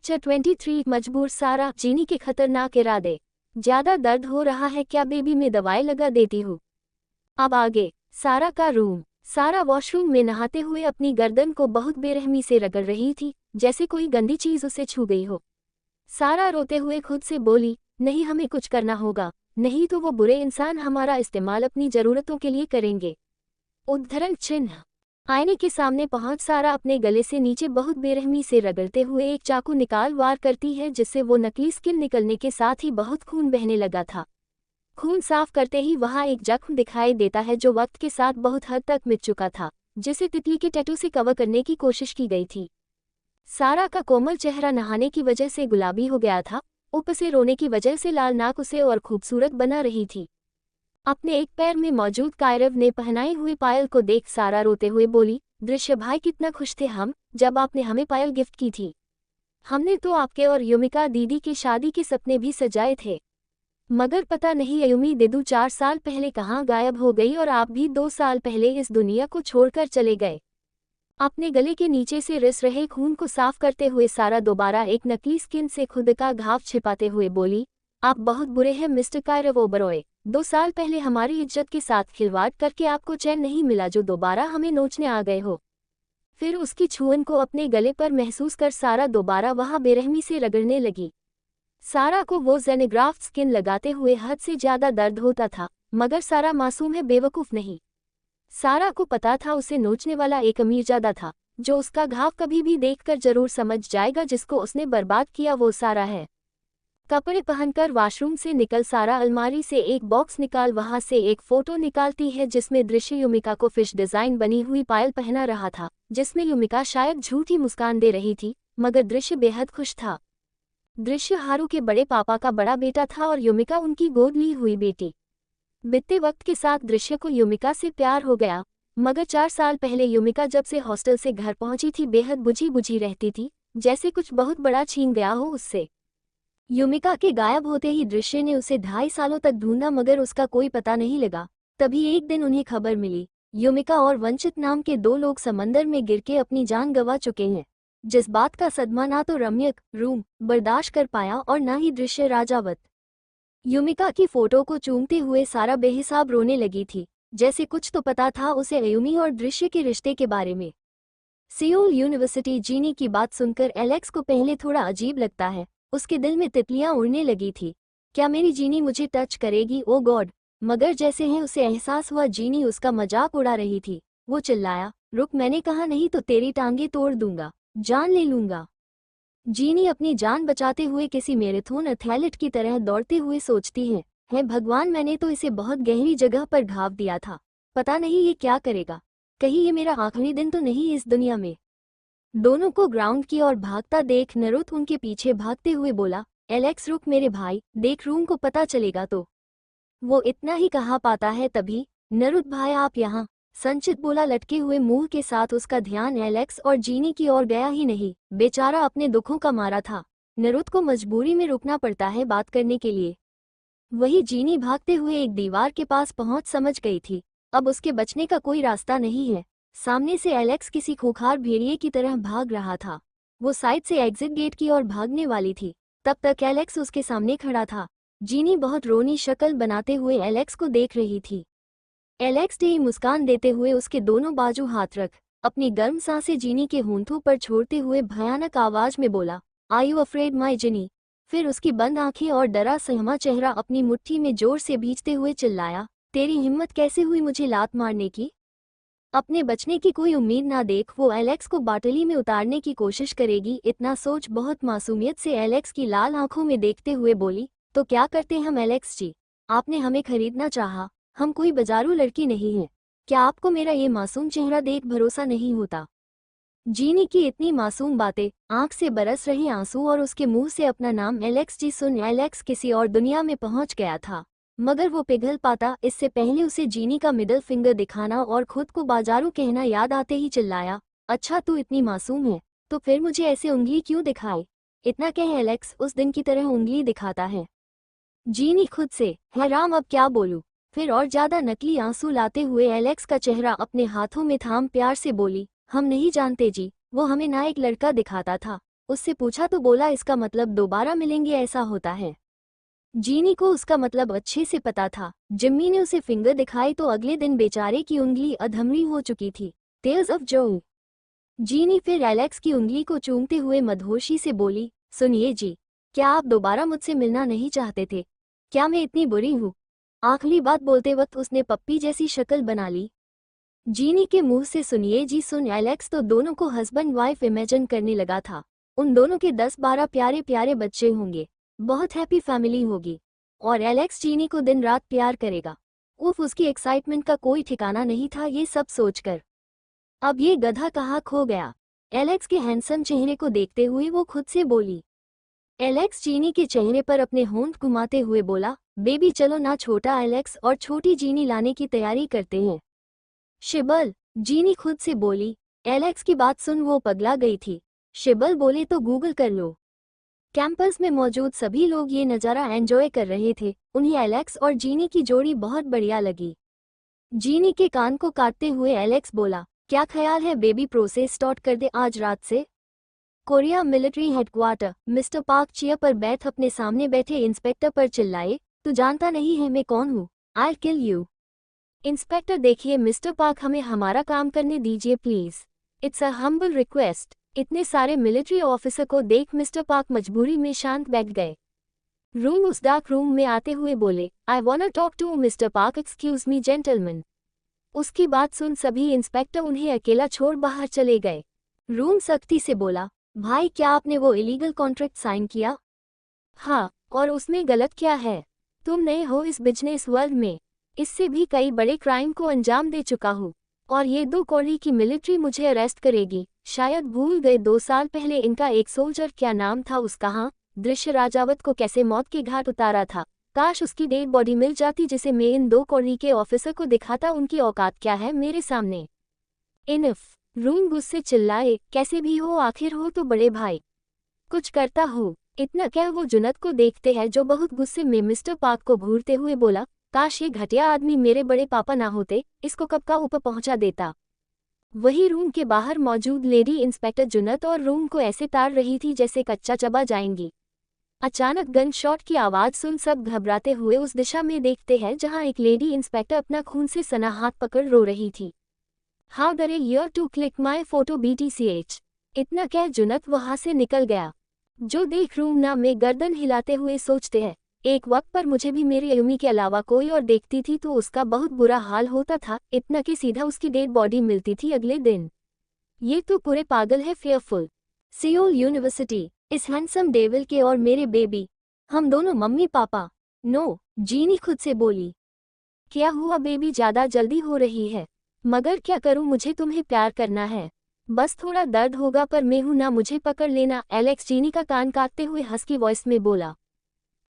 23 मजबूर सारा, जीनी के खतरनाक इरादे। ज्यादा दर्द हो रहा है क्या, बेबी में दवाई लगा देती हूँ। अब आगे सारा का रूम। सारा वॉशरूम में नहाते हुए अपनी गर्दन को बहुत बेरहमी से रगड़ रही थी, जैसे कोई गंदी चीज उसे छू गई हो। सारा रोते हुए खुद से बोली, नहीं हमें कुछ करना होगा, नहीं तो वो बुरे इंसान हमारा इस्तेमाल अपनी जरूरतों के लिए करेंगे। उद्धरण चिन्ह। आईने के सामने पहुंच सारा अपने गले से नीचे बहुत बेरहमी से रगड़ते हुए एक चाकू निकाल वार करती है, जिससे वो नकली स्किन निकलने के साथ ही बहुत खून बहने लगा था। खून साफ करते ही वहां एक जख्म दिखाई देता है जो वक्त के साथ बहुत हद तक मिट चुका था, जिसे तितली के टैटू से कवर करने की कोशिश की गई थी। सारा का कोमल चेहरा नहाने की वजह से गुलाबी हो गया था, ऊपर से रोने की वजह से लाल नाक उसे और खूबसूरत बना रही थी। अपने एक पैर में मौजूद कायरव ने पहनाई हुई पायल को देख सारा रोते हुए बोली, दृश्य भाई कितना खुश थे हम जब आपने हमें पायल गिफ्ट की थी। हमने तो आपके और युमिका दीदी की शादी के सपने भी सजाए थे, मगर पता नहीं युमी दीदू 4 साल पहले कहाँ गायब हो गई और आप भी 2 साल पहले इस दुनिया को छोड़कर चले गए। अपने गले के नीचे से रिस रहे खून को साफ करते हुए सारा दोबारा एक नकली स्किन से खुद का घाव छिपाते हुए बोली, आप बहुत बुरे हैं मिस्टर कायरव ओबरॉय। 2 साल पहले हमारी इज्जत के साथ खिलवाड़ करके आपको चैन नहीं मिला जो दोबारा हमें नोचने आ गए हो। फिर उसकी छुअन को अपने गले पर महसूस कर सारा दोबारा वहां बेरहमी से रगड़ने लगी। सारा को वो जेनेग्राफ्ट स्किन लगाते हुए हद से ज्यादा दर्द होता था, मगर सारा मासूम है, बेवकूफ नहीं। सारा को पता था उसे नोचने वाला एक अमीरजादा था, जो उसका घाव कभी भी देखकर जरूर समझ जाएगा जिसको उसने बर्बाद किया वो सारा है। कपड़े पहनकर वॉशरूम से निकल सारा अलमारी से एक बॉक्स निकाल वहां से एक फोटो निकालती है जिसमें दृश्य युमिका को फिश डिजाइन बनी हुई पायल पहना रहा था, जिसमें युमिका शायद झूठी मुस्कान दे रही थी, मगर दृश्य बेहद खुश था। दृश्य हारू के बड़े पापा का बड़ा बेटा था और युमिका उनकी गोद ली हुई बेटी। बीतते वक्त के साथ दृश्य को युमिका से प्यार हो गया, मगर 4 साल पहले युमिका जब से हॉस्टल से घर पहुंची थी बेहद बुझी बुझी रहती थी, जैसे कुछ बहुत बड़ा छीन गया हो उससे। युमिका के गायब होते ही दृश्य ने उसे 2.5 सालों तक ढूंढा मगर उसका कोई पता नहीं लगा। तभी एक दिन उन्हें खबर मिली, युमिका और वंचित नाम के 2 लोग समंदर में गिर के अपनी जान गंवा चुके हैं। जिस बात का सदमा ना तो रम्यक रूम बर्दाश्त कर पाया और ना ही दृश्य राजावत। युमिका की फोटो को चूमते हुए सारा बेहिसाब रोने लगी थी, जैसे कुछ तो पता था उसे अयुमी और दृश्य के रिश्ते के बारे में। सियोल यूनिवर्सिटी जीनी की बात सुनकर एलेक्स को पहले थोड़ा अजीब लगता है, उसके दिल में तितलियां उड़ने लगी थी। क्या मेरी जीनी मुझे टच करेगी, ओ गॉड। मगर जैसे ही उसे एहसास हुआ जीनी उसका मजाक उड़ा रही थी, वो चिल्लाया, रुक, मैंने कहा नहीं तो तेरी टांगे तोड़ दूंगा, जान ले लूंगा। जीनी अपनी जान बचाते हुए किसी मैराथन एथलीट की तरह दौड़ते हुए सोचती है भगवान, मैंने तो इसे बहुत गहरी जगह पर घाव दिया था, पता नहीं ये क्या करेगा, कहीं ये मेरा आखिरी दिन तो नहीं इस दुनिया में। दोनों को ग्राउंड की ओर भागता देख नरुत उनके पीछे भागते हुए बोला, एलेक्स रुक मेरे भाई, देख रूम को पता चलेगा तो। वो इतना ही कहा पाता है तभी, नरुत भाई आप यहाँ, संचित बोला लटके हुए मुंह के साथ। उसका ध्यान एलेक्स और जीनी की ओर गया ही नहीं, बेचारा अपने दुखों का मारा था। नरुत को मजबूरी में रुकना पड़ता है बात करने के लिए। वही जीनी भागते हुए एक दीवार के पास पहुंच समझ गई थी, अब उसके बचने का कोई रास्ता नहीं है। सामने से एलेक्स किसी खूंखार भेड़िए की तरह भाग रहा था। वो साइड से एग्जिट गेट की ओर भागने वाली थी, तब तक एलेक्स उसके सामने खड़ा था। जीनी बहुत रोनी शक्ल बनाते हुए एलेक्स को देख रही थी। एलेक्स ने मुस्कान देते हुए उसके दोनों बाजू हाथ रख अपनी गर्म सांसें जीनी के होंठों पर छोड़ते हुए भयानक आवाज में बोला, आर यू अफ्रेड माई जीनी। फिर उसकी बंद आंखें और डरा सहमा चेहरा अपनी मुट्ठी में जोर से भींचते हुए चिल्लाया, तेरी हिम्मत कैसे हुई मुझे लात मारने की। अपने बचने की कोई उम्मीद ना देख वो एलेक्स को बाटली में उतारने की कोशिश करेगी, इतना सोच बहुत मासूमियत से एलेक्स की लाल आंखों में देखते हुए बोली, तो क्या करते हम एलेक्स जी, आपने हमें खरीदना चाहा, हम कोई बाजारू लड़की नहीं हैं। क्या आपको मेरा ये मासूम चेहरा देख भरोसा नहीं होता। जीनी की इतनी मासूम बातें, आंख से बरस रहे आंसू और उसके मुंह से अपना नाम एलेक्स जी सुन एलेक्स किसी और दुनिया में पहुंच गया था, मगर वो पिघल पाता इससे पहले उसे जीनी का मिडिल फिंगर दिखाना और खुद को बाजारू कहना याद आते ही चिल्लाया, अच्छा तू इतनी मासूम है तो फिर मुझे ऐसे उंगली क्यों दिखाए। इतना कह एलेक्स उस दिन की तरह उंगली दिखाता है। जीनी खुद से, है राम अब क्या बोलूं। फिर और ज्यादा नकली आंसू लाते हुए एलेक्स का चेहरा अपने हाथों में थाम प्यार से बोली, हम नहीं जानते जी, वो हमें ना एक लड़का दिखाता था, उससे पूछा तो बोला इसका मतलब दोबारा मिलेंगे ऐसा होता है। जीनी को उसका मतलब अच्छे से पता था। जिम्मी ने उसे फिंगर दिखाई तो अगले दिन बेचारे की उंगली अधमरी हो चुकी थी। टेल्स ऑफ जो। जीनी फिर एलेक्स की उंगली को चूमते हुए मदहोशी से बोली, सुनिए जी, क्या आप दोबारा मुझसे मिलना नहीं चाहते थे? क्या मैं इतनी बुरी हूँ? आखिरी बात बोलते वक्त उसने पप्पी जैसी शक्ल बना ली। जीनी के मुंह से सुनिए जी सुन एलेक्स तो दोनों को हस्बैंड वाइफ इमेजिन करने लगा था। उन दोनों के 10-12 प्यारे प्यारे बच्चे होंगे, बहुत हैप्पी फैमिली होगी, और एलेक्स जीनी को दिन रात प्यार करेगा। उफ, उसकी एक्साइटमेंट का कोई ठिकाना नहीं था ये सब सोचकर। अब ये गधा कहाँ खो गया? एलेक्स के हैंडसम चेहरे को देखते हुए वो खुद से बोली। एलेक्स जीनी के चेहरे पर अपने होंठ घुमाते हुए बोला, बेबी चलो ना छोटा एलेक्स और छोटी जीनी लाने की तैयारी करते हैं। शिबल, जीनी खुद से बोली। एलेक्स की बात सुन वो पगला गई थी। शिबल बोले तो गूगल कर लो। कैंपस में मौजूद सभी लोग ये नज़ारा एंजॉय कर रहे थे। उन्हें एलेक्स और जीनी की जोड़ी बहुत बढ़िया लगी। जीनी के कान को काटते हुए एलेक्स बोला, क्या ख्याल है बेबी प्रोसेस स्टार्ट कर दे आज रात से? Korea military headquarter. Mister park chair पर बैठ अपने सामने बैठे इंस्पेक्टर पर चिल्लाए, तू जानता नहीं है मैं कौन हूँ? आई किल यू। इंस्पेक्टर देखिए मिस्टर पार्क, हमें हमारा काम करने दीजिए please, it's a humble request. इतने सारे मिलिट्री ऑफिसर को देख मिस्टर पार्क मजबूरी में शांत बैठ गए। रूम उस डार्क रूम में आते हुए बोले, I want to talk to mister Park, excuse me gentleman. उसकी बात सुन सभी इंस्पेक्टर उन्हें अकेला छोड़ बाहर चले गए। रूम सख्ती से बोला, भाई क्या आपने वो इलीगल कॉन्ट्रैक्ट साइन किया? हाँ, और उसमें गलत क्या है? तुम नए हो इस बिजनेस वर्ल्ड में, इससे भी कई बड़े क्राइम को अंजाम दे चुका हूँ, और ये 2 कौड़ी की मिलिट्री मुझे अरेस्ट करेगी। शायद भूल गए 2 साल पहले इनका एक सोल्जर, क्या नाम था उसका? हाँ, दृश्य राजावत को कैसे मौत के घाट उतारा था। काश उसकी डेड बॉडी मिल जाती जिसे मैं इन 2 कौड़ी के ऑफिसर को दिखाता उनकी औकात क्या है मेरे सामने। इनफ। रूम गुस्से चिल्लाए, कैसे भी हो आखिर हो तो बड़े भाई, कुछ करता हो। इतना क्या वो जुनत को देखते हैं जो बहुत गुस्से में मिस्टर पार्क को घूरते हुए बोला, काश ये घटिया आदमी मेरे बड़े पापा ना होते, इसको कब का ऊपर पहुंचा देता। वही रूम के बाहर मौजूद लेडी इंस्पेक्टर जुनत और रूम को ऐसे ताड़ रही थी जैसे कच्चा चबा जाएंगी। अचानक गन शॉट की आवाज सुन सब घबराते हुए उस दिशा में देखते हैं जहां एक लेडी इंस्पेक्टर अपना खून से सना हाथ पकड़ रो रही थी। How dare you're to click my photo BTCH। इतना कह जुनत वहां से निकल गया। जो देख रूम ना में गर्दन हिलाते हुए सोचते हैं, एक वक्त पर मुझे भी मेरी अम्मी के अलावा कोई और देखती थी तो उसका बहुत बुरा हाल होता था। इतना कि सीधा उसकी डेड बॉडी मिलती थी अगले दिन। ये तो पूरे पागल है। फेयरफुल सियोल यूनिवर्सिटी, इस हैंडसम डेविल के और मेरे बेबी, हम दोनों मम्मी पापा। नो, जीनी खुद से बोली। क्या हुआ बेबी, ज्यादा जल्दी हो रही है? मगर क्या करूं, मुझे तुम्हें प्यार करना है, बस थोड़ा दर्द होगा पर मैं हूं ना, मुझे पकड़ लेना। एलेक्स जीनी का कान काटते हुए हस्की वॉइस में बोला।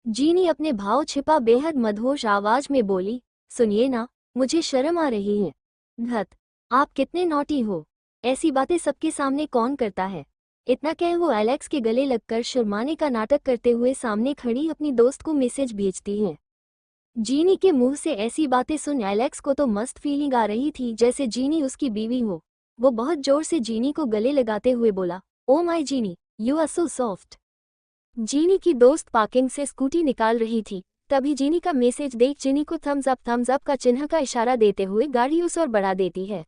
जीनी अपने भाव छिपा बेहद मदहोश आवाज में बोली, सुनिए ना, मुझे शर्म आ रही है। धत, आप कितने नॉटी हो, ऐसी बातें सबके सामने कौन करता है? इतना कह वो एलेक्स के गले लगकर शर्माने का नाटक करते हुए सामने खड़ी अपनी दोस्त को मैसेज भेजती है। जीनी के मुंह से ऐसी बातें सुन एलेक्स को तो मस्त फीलिंग आ रही थी जैसे जीनी उसकी बीवी हो। वो बहुत जोर से जीनी को गले लगाते हुए बोला, oh my Genie, you are so soft. Genie की दोस्त पार्किंग से स्कूटी निकाल रही थी, तभी जीनी का मैसेज देख जीनी को थम्स अप का चिन्ह का इशारा देते हुए गाड़ी उस ओर बढ़ा देती है।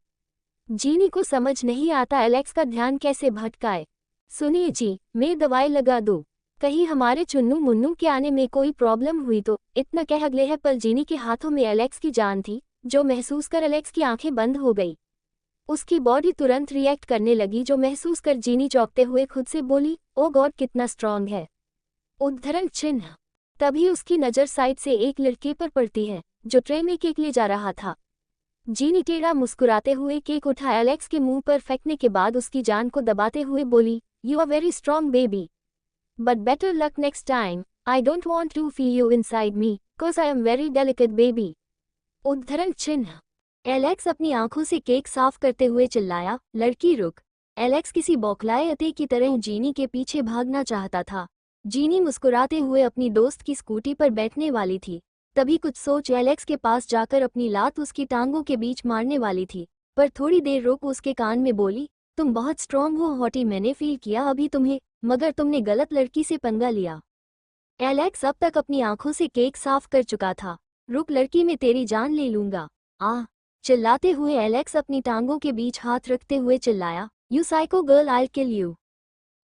जीनी को समझ नहीं आता एलेक्स का ध्यान कैसे भटकाए। सुनिए जी, मैं दवाई लगा दूं, कहीं हमारे चुन्नू मुन्नू के आने में कोई प्रॉब्लम हुई तो। इतना कह अगले है पल जीनी के हाथों में एलेक्स की जान थी, जो महसूस कर एलेक्स की आंखें बंद हो गई। उसकी बॉडी तुरंत रिएक्ट करने लगी, जो महसूस कर जीनी चौंकते हुए खुद से बोली, ओ गॉड कितना स्ट्रांग है। उद्धरण चिन्ह। तभी उसकी नज़र साइड से एक लड़के पर पड़ती है जो ट्रे में केक ले जा रहा था। जीनी टेढ़ा मुस्कुराते हुए केक उठा एलेक्स के मुंह पर फेंकने के बाद उसकी जान को दबाते हुए बोली, you are very strong baby, but better luck next time. I don't want to feel you inside me, cause I am very delicate baby. उद्धरण चिन्ह। एलेक्स अपनी आंखों से केक साफ करते हुए चिल्लाया, लड़की रुक। एलेक्स किसी बौखलाए अते की तरह जीनी के पीछे भागना चाहता था। जीनी मुस्कुराते हुए अपनी दोस्त की स्कूटी पर बैठने वाली थी, तभी कुछ सोच एलेक्स के पास जाकर अपनी लात उसकी टांगों के बीच मारने वाली थी, पर थोड़ी देर रुक उसके कान में बोली, तुम बहुत स्ट्रांग हो हॉटी, मैंने फील किया अभी तुम्हें। मगर तुमने गलत लड़की से पंगा लिया। एलेक्स अब तक अपनी आंखों से केक साफ कर चुका था। रुक लड़की, मैं तेरी जान ले लूंगा। आह! चिल्लाते हुए एलेक्स अपनी टांगों के बीच हाथ रखते हुए चिल्लाया, you psycho girl, I kill you.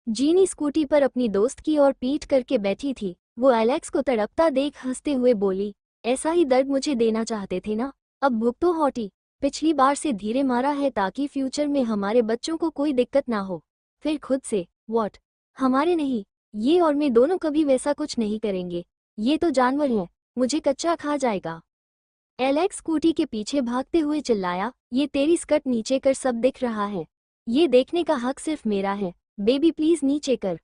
Jini scooty पर अपनी दोस्त की ओर पीठ करके बैठी थी। वो एलेक्स को तड़पता देख हंसते हुए बोली, ऐसा ही दर्द मुझे देना चाहते थे ना, अब भुगतो हॉटी। पिछली बार से धीरे मारा है ताकि फ्यूचर में हमारे बच्चों को कोई दिक्कत ना हो। फिर खुद से, व्हाट? हमारे नहीं, ये और मैं दोनों कभी वैसा कुछ नहीं करेंगे। ये तो जानवर है, मुझे कच्चा खा जाएगा। एलेक्स स्कूटी के पीछे भागते हुए चिल्लाया, ये तेरी स्कर्ट नीचे कर, सब दिख रहा है। ये देखने का हक सिर्फ मेरा है। बेबी प्लीज नीचे कर।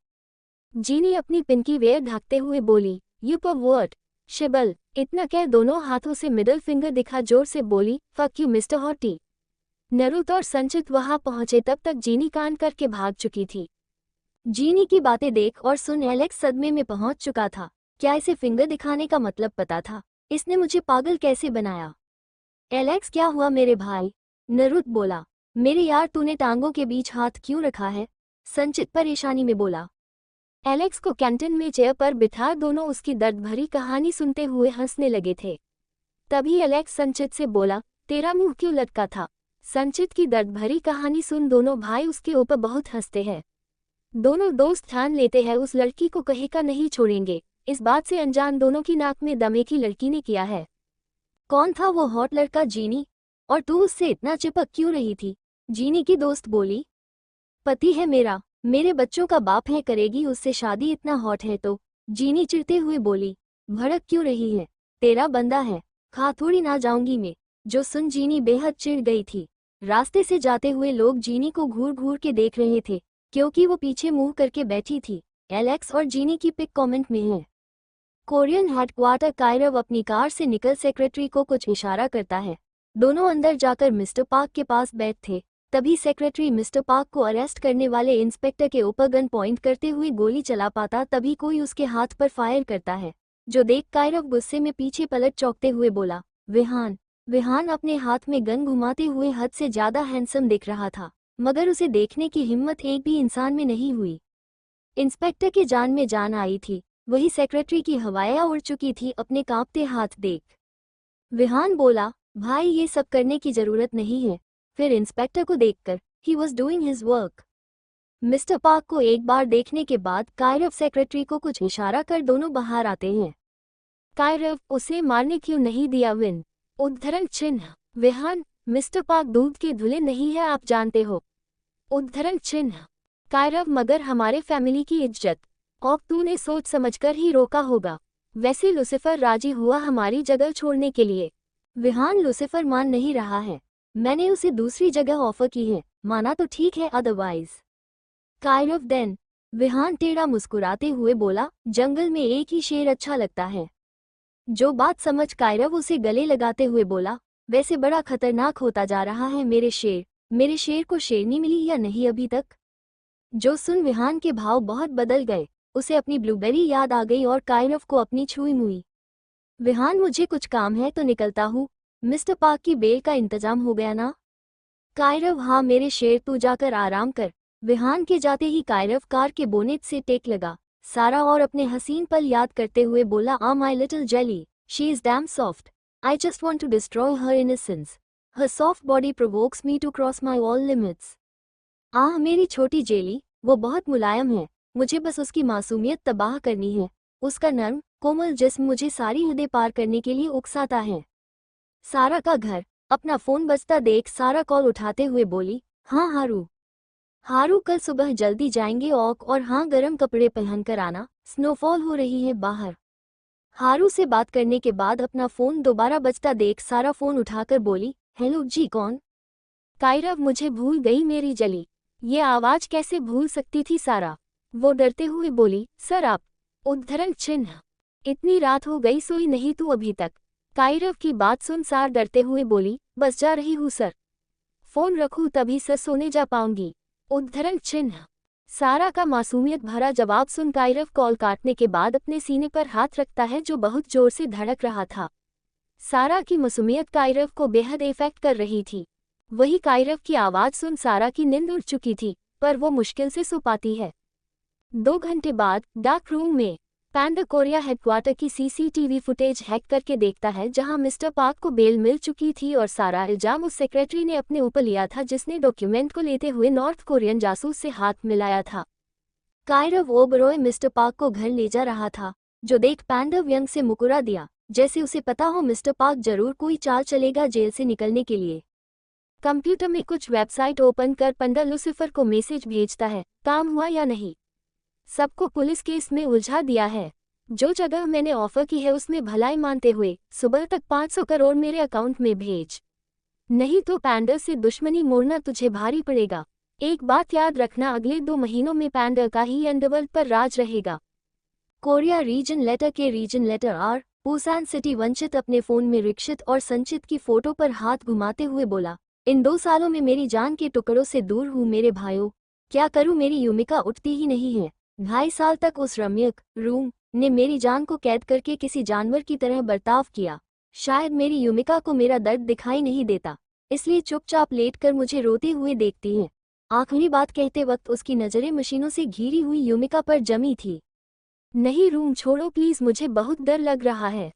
जीनी अपनी पिंकी वेयर ढकते हुए बोली, यू परवर्ट। शिबल, इतना कह दोनों हाथों से मिडल फिंगर दिखा जोर से बोली, फक यू मिस्टर हॉटी। नरुत और संचित वहां पहुंचे तब तक जीनी कान करके भाग चुकी थी। जीनी की बातें देख और सुन एलेक्स सदमे में पहुंच चुका था। क्या इसे फिंगर दिखाने का मतलब पता था? इसने मुझे पागल कैसे बनाया? एलेक्स, क्या हुआ मेरे भाई? नरुत बोला, मेरे यार तूने टांगों के बीच हाथ क्यों रखा है? संचित परेशानी में बोला। एलेक्स को कैंटीन में चेयर पर बिठा दोनों उसकी दर्द भरी कहानी सुनते हुए हंसने लगे थे। तभी एलेक्स संचित से बोला, तेरा मुंह क्यों लटका था? संचित की दर्द भरी कहानी सुन दोनों भाई उसके ऊपर बहुत हंसते हैं। दोनों दोस्त ठान लेते हैं उस लड़की को कहीं का नहीं छोड़ेंगे। इस बात से अनजान दोनों की नाक में दम एक ही लड़की ने किया है। कौन था वो हॉट लड़का जीनी? और तू उससे इतना चिपक क्यों रही थी? जीनी की दोस्त बोली, पति है मेरा, मेरे बच्चों का बाप है, करेगी उससे शादी, इतना हॉट है तो। जीनी चिढ़ते हुए बोली, भड़क क्यों रही है? तेरा बंदा है, खा थोड़ी ना जाऊंगी मैं। जो सुन जीनी बेहद चिढ़ गई थी। रास्ते से जाते हुए लोग जीनी को घूर घूर के देख रहे थे क्योंकि वो पीछे मुंह करके बैठी थी। एलेक्स और जीनी की पिक कमेंट में है। कोरियन हेडक्वार्टर कायरव अपनी कार से निकल सेक्रेटरी को कुछ इशारा करता है। दोनों अंदर जाकर मिस्टर पार्क के पास बैठे। तभी सेक्रेटरी मिस्टर पार्क को अरेस्ट करने वाले इंस्पेक्टर के ऊपर गन पॉइंट करते हुए गोली चला पाता तभी कोई उसके हाथ पर फायर करता है, जो देख कायरव गुस्से में पीछे पलट चौंकते हुए बोला, विहान। विहान अपने हाथ में गन घुमाते हुए हद से ज्यादा हैंडसम दिख रहा था, मगर उसे देखने की हिम्मत एक भी इंसान में नहीं हुई। इंस्पेक्टर की जान में जान आई थी, वही सेक्रेटरी की हवाएं उड़ चुकी थी अपने कांपते हाथ देख। विहान बोला, भाई ये सब करने की जरूरत नहीं है। फिर इंस्पेक्टर को देखकर, he was doing his work. Mister park को एक बार देखने के बाद कायरव सेक्रेटरी को कुछ इशारा कर दोनों बाहर आते हैं। कायरव, उसे मारने क्यों नहीं दिया? विन उद्धरण चिन्ह। विहान, मिस्टर पार्क दूध के धुले नहीं है, आप जानते हो। उद्धरण चिन्ह। कायरव, मगर हमारे फैमिली की इज्जत। और तूने सोच समझकर ही रोका होगा। वैसे लूसिफर राजी हुआ हमारी जगह छोड़ने के लिए। विहान, लूसिफर मान नहीं रहा है, मैंने उसे दूसरी जगह ऑफर की है, माना तो ठीक है, अदरवाइज। कायरव, देन। विहान टेढ़ा मुस्कुराते हुए बोला, जंगल में एक ही शेर अच्छा लगता है। जो बात समझ कायरव उसे गले लगाते हुए बोला, वैसे बड़ा खतरनाक होता जा रहा है मेरे शेर। मेरे शेर को शेरनी मिली या नहीं अभी तक? जो सुन विहान के भाव बहुत बदल गए। उसे अपनी ब्लूबेरी याद आ गई और कायरव को अपनी छुई मुई। विहान, मुझे कुछ काम है तो निकलता हूँ। मिस्टर पार्क की बेल का इंतजाम हो गया ना? कायरव, हाँ मेरे शेर, तू जाकर आराम कर। विहान के जाते ही कायरव कार के बोनेट से टेक लगा सारा और अपने हसीन पल याद करते हुए बोला, my little jelly, she is damn soft. I just want to destroy her innocence. Her soft body provokes me to cross my all limits. मेरी छोटी जेली, वो बहुत मुलायम है, मुझे बस उसकी मासूमियत तबाह करनी है। उसका नर्म कोमल जिस्म मुझे सारी हदें पार करने के लिए उकसाता है। सारा का घर। अपना फोन बजता देख सारा कॉल उठाते हुए बोली, हाँ हारू। हारू, कल सुबह जल्दी जाएंगे और हाँ गर्म कपड़े पहनकर आना, स्नोफॉल हो रही है बाहर। हारू से बात करने के बाद अपना फोन दोबारा बजता देख सारा फोन उठाकर बोली, हेलो जी, कौन? कायरव, मुझे भूल गई मेरी जली। ये आवाज कैसे भूल सकती थी सारा? वो डरते हुए बोली, सर आप। उद्धरण चिन्ह। इतनी रात हो गई, सोई नहीं तू अभी तक? कायरव की बात सुन सार डरते हुए बोली, बस जा रही हूँ सर। फोन रखूँ तभी सर सोने जा पाऊंगी। उद्धरण चिन्ह। सारा का मासूमियत भरा जवाब सुन कायरव कॉल काटने के बाद अपने सीने पर हाथ रखता है जो बहुत जोर से धड़क रहा था। सारा की मासूमियत कायरव को बेहद इफेक्ट कर रही थी। वही कायरव की आवाज सुन सारा की नींद उड़ चुकी थी, पर वो मुश्किल से सो पाती है। 2 घंटे बाद डार्क रूम में पैंडा कोरिया हेडक्वार्टर की सीसीटीवी फुटेज हैक करके देखता है, जहां मिस्टर पार्क को बेल मिल चुकी थी और सारा इल्जाम उस सेक्रेटरी ने अपने ऊपर लिया था जिसने डॉक्यूमेंट को लेते हुए नॉर्थ कोरियन जासूस से हाथ मिलाया था। कायरव ओबरॉय मिस्टर पार्क को घर ले जा रहा था, जो देख पैंडा व्यंग से मुकुरा दिया, जैसे उसे पता हो मिस्टर पार्क जरूर कोई चाल चलेगा जेल से निकलने के लिए। कंप्यूटर में कुछ वेबसाइट ओपन कर पंडा लूसिफर को मैसेज भेजता है, काम हुआ या नहीं, सबको पुलिस केस में उलझा दिया है, जो जगह मैंने ऑफर की है उसमें भलाई मानते हुए सुबह तक 500 करोड़ मेरे अकाउंट में भेज, नहीं तो पैंडा से दुश्मनी मोड़ना तुझे भारी पड़ेगा। एक बात याद रखना, अगले 2 महीनों में पैंडा का ही अंडरवर्ल्ड पर राज रहेगा। कोरिया रीजन लेटर के region letter are Pusan city वंचित अपने फोन में रिक्षित और संचित की फोटो पर हाथ घुमाते हुए बोला, इन 2 सालों में मेरी जान के टुकड़ों से दूर हूँ मेरे भाइयों, क्या करूँ, मेरी युमिका उठती ही नहीं है। 2.5 साल तक उस रम्यक रूम ने मेरी जान को कैद करके किसी जानवर की तरह बर्ताव किया। शायद मेरी युमिका को मेरा दर्द दिखाई नहीं देता, इसलिए चुपचाप लेटकर मुझे रोते हुए देखती है। आखिरी बात कहते वक्त उसकी नजरें मशीनों से घिरी हुई युमिका पर जमी थी। नहीं रूम छोड़ो प्लीज, मुझे बहुत डर लग रहा है।